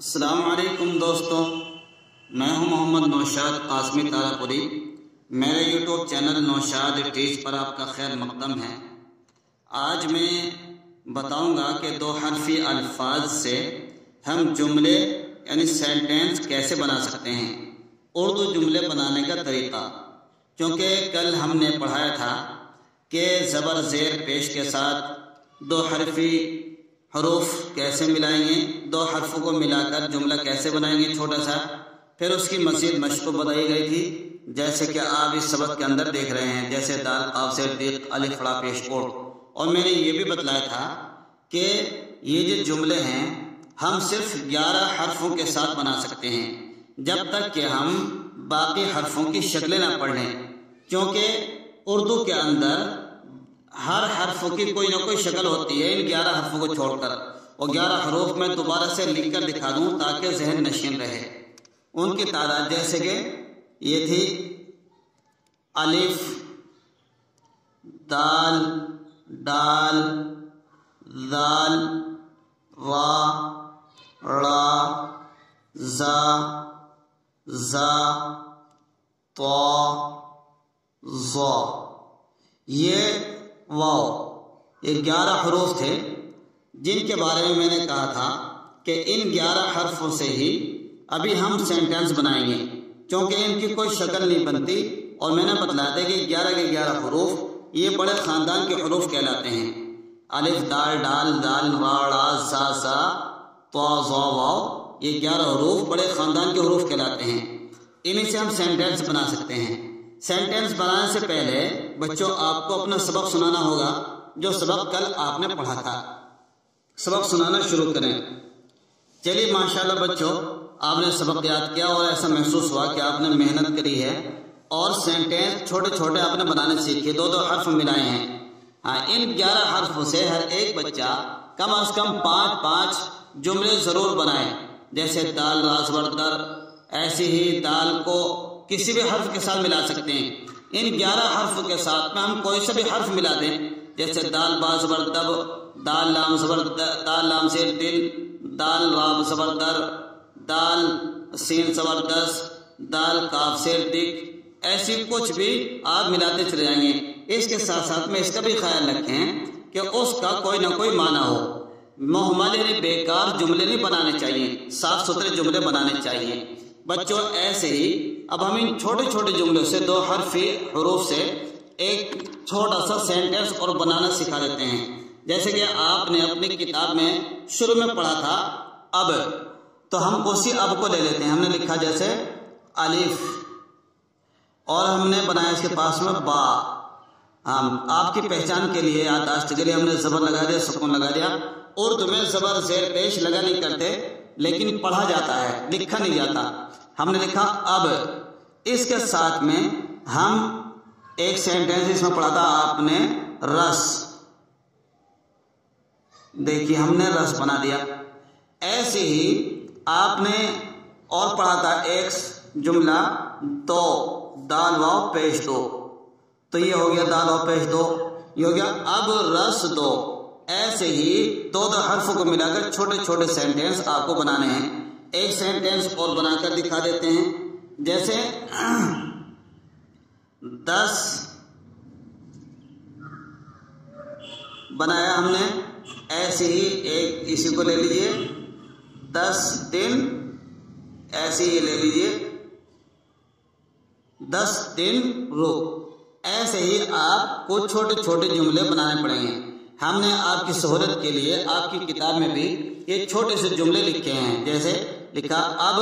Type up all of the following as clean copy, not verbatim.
السلام علیکم دوستو، میں ہوں محمد نوشاد قاسمی تارا-پوری۔ میرے یوٹیوب چینل نوشاد ٹیچ پر آپ کا خیر مقدم ہے۔ آج میں بتاؤں گا کہ دو حرفی الفاظ سے ہم جملے یعنی سینٹینس کیسے بنا سکتے ہیں، اردو جملے بنانے کا طریقہ۔ کیونکہ کل ہم نے پڑھایا تھا کہ زبر زیر پیش کے ساتھ دو حرفی حروف کیسے ملائیں گے، دو حرفوں کو ملا کر جملہ کیسے بنائیں گے چھوٹا سا، پھر اس کی مزید مشق بتائی گئی تھی، جیسے کہ آپ اس سبق کے اندر دیکھ رہے ہیں، جیسے دال قاف زیر دیق الف فڑا پیش کوڑ۔ اور میں نے یہ بھی بتلایا تھا کہ یہ جو جملے ہیں ہم صرف 11 حرفوں کے ساتھ بنا سکتے ہیں جب تک کہ ہم باقی حرفوں کی شکلیں نہ پڑھ لیں، کیونکہ اردو کے اندر ہر حرف کی کوئی نہ کوئی شکل ہوتی ہے ان 11 حرفوں کو چھوڑ کر۔ اور 11 حروف میں دوبارہ سے لکھ کر دکھا دوں تاکہ ذہن نشین رہے۔ ان کی تعداد جیسے کہ یہ تھی الف، دال، ڈال، ذال، وا، را، زا، زا، طا، ظا۔ یہ واو، یہ 11 حروف تھے جن کے بارے میں نے کہا تھا کہ ان 11 حرفوں سے ہی ابھی ہم سینٹینس بنائیں گے، کیونکہ ان کی کوئی شکل نہیں بنتی۔ اور میں نے بتلایا تھا کہ 11 کے 11 حروف یہ بڑے خاندان کے حروف کہلاتے ہیں۔ الف، دال، ڈال، ذال، را، را، زا، زا، طا، ظا، واو، یہ 11 حروف بڑے خاندان کے حروف کہلاتے ہیں۔ انہیں سے ہم سینٹینس بنا سکتے ہیں۔ سینٹینس بنانے سے پہلے بچوں آپ کو اپنا سبق سنانا ہوگا، جو سبق کل آپ نے پڑھا تھا۔ سبق سنانا شروع کریں۔ چلیے ماشاءاللہ بچوں، آپ نے سبق یاد کیا اور ایسا محسوس ہوا کہ آپ نے محنت کری ہے اور سینٹینس چھوٹے چھوٹے آپ نے بنانے سیکھے، دو حرف ملائے ہیں۔ ہاں، ان 11 حرفوں سے ہر ایک بچہ کم از کم 5 جملے ضرور بنائے، جیسے دال را زبر در، ایسے ہی دال کو کسی بھی حرف کے ساتھ ملا سکتے ہیں۔ ان 11 حرف کے ساتھ میں ہم کوئی سا بھی حرف ملا دیں، جیسے دال با زبر دب، دال لام زبر دال لام زیر دل، دال را زبر در، دال سین زبر دس، دال کاف زیر دک، ایسی کچھ بھی آپ ملاتے چلے جائیں گے۔ اس کے ساتھ ساتھ میں اس کا بھی خیال رکھیں کہ اس کا کوئی نہ کوئی معنی ہو۔ مہمل یعنی بیکار جملے نہیں بنانے چاہیے، صاف ستھرے جملے بنانے چاہیے۔ بچوں ایسے ہی اب ہم ان چھوٹے چھوٹے جملوں سے دو حرفی حروف سے ایک چھوٹا سا سینٹینس اور بنانا سکھا دیتے ہیں۔ جیسے کہ آپ نے اپنی کتاب میں شروع میں پڑھا تھا اب، تو ہم اسی اب کو لے لیتے ہیں۔ ہم نے لکھا جیسے الف اور ہم نے بنایا اس کے پاس میں با۔ آپ کی پہچان کے لیے، یادداشت کے لیے ہم نے زبر لگا دیا، سکون لگا دیا۔ اردو میں زبر زیر پیش لگا نہیں کرتے، لیکن پڑھا جاتا ہے، لکھا نہیں جاتا۔ ہم نے لکھا اب۔ اس کے ساتھ میں ہم ایک سینٹینس اس میں پڑھا تھا آپ نے رس، دیکھیے ہم نے رس بنا دیا۔ ایسے ہی آپ نے اور پڑھا تھا ایک جملہ دو، دال واو پیش دو، تو یہ ہو گیا دال واو پیش دو، یہ ہو گیا اب رس دو۔ ایسے ہی دو حرفوں کو ملا کر چھوٹے چھوٹے سینٹینس آپ کو بنانے ہیں۔ ایک سینٹینس اور بنا کر دکھا دیتے ہیں، جیسے 10 بنایا ہم نے، ایسے ہی ایک اسی کو لے لیجئے 10 دن، ایسے ہی لے لیجئے 10 دن رک۔ ایسے ہی آپ کو چھوٹے چھوٹے جملے بنانے پڑیں گے۔ ہم نے آپ کی سہولت کے لیے آپ کی کتاب میں بھی یہ چھوٹے سے جملے لکھے ہیں، جیسے لکھا اب،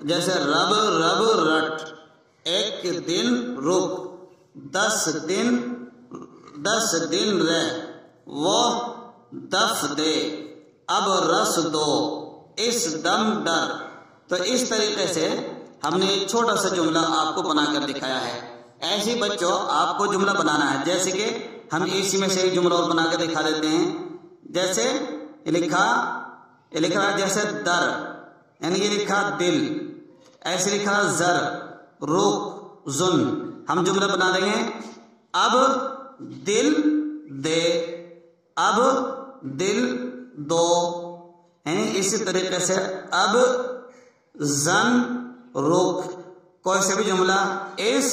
جیسے رب رب رٹ، ایک دن رک، 10 دن رہ، وہ دف دے، اب رس دو، اس دم ڈر۔ تو اس طریقے سے ہم نے ایک چھوٹا سا جملہ آپ کو بنا کر دکھایا ہے۔ ایسی بچوں آپ کو جملہ بنانا ہے، جیسے کہ ہم اسی میں سے ایک جملہ اور بنا کر دکھا دیتے ہیں۔ جیسے یہ لکھا جیسے در، یعنی یہ لکھا دل، ایسے لکھا زر، رک، زن۔ ہم جملہ بنا دیں گے اب دل دے، اب دل دو، ہیں. اسی طریقے سے اب زن رخ کوئی سے بھی جملہ اس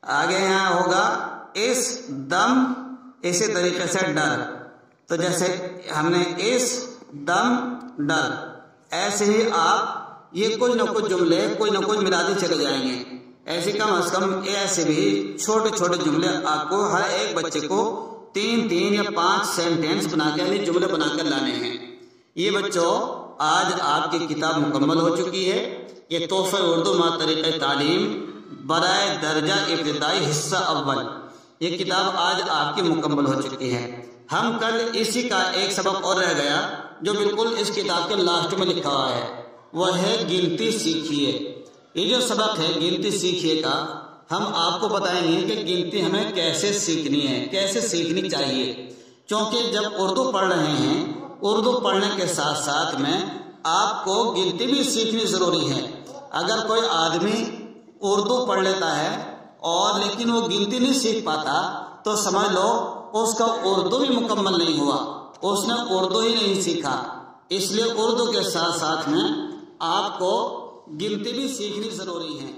آگے یہاں ہوگا اس دم اسی طریقے سے ڈر. تو جیسے ہم نے اس دم ڈر ایسے ہی آپ یہ کچھ نہ کچھ جملے کچھ نہ کچھ ملاتے چلے جائیں گے. ایسے کم از کم ایسے بھی چھوٹے چھوٹے جملے آپ کو ہر ایک بچے کو 3 یا 5 سینٹینس بنا کے یعنی جملے بنا کر لانے ہیں. یہ بچوں آج آپ کی کتاب مکمل ہو چکی ہے. یہ تحفہ اردو مع طریقہ تعلیم برائے درجہ ابتدائی حصہ اول یہ کتاب آج آپ کی مکمل ہو چکی ہے. ہم کل اسی کا ایک سبق اور رہ گیا جو بالکل اس کتاب کے لاسٹ میں لکھا ہوا ہے، وہ ہے گنتی سیکھیے. یہ جو سبق ہے گنتی سیکھیے کا ہم آپ کو بتائیں گے کہ گنتی ہمیں کیسے سیکھنی ہے، کیسے سیکھنی چاہیے. کیونکہ جب اردو پڑھ رہے ہیں اردو پڑھنے کے ساتھ ساتھ میں آپ کو گنتی بھی سیکھنی ضروری ہے. اگر کوئی آدمی اردو پڑھ لیتا ہے اور لیکن وہ گنتی نہیں سیکھ پاتا تو سمجھ لو اس کا اردو بھی مکمل نہیں ہوا، اس نے اردو ہی نہیں سیکھا. اس لیے اردو کے ساتھ ساتھ میں آپ کو گنتی بھی سیکھنی ضروری ہے.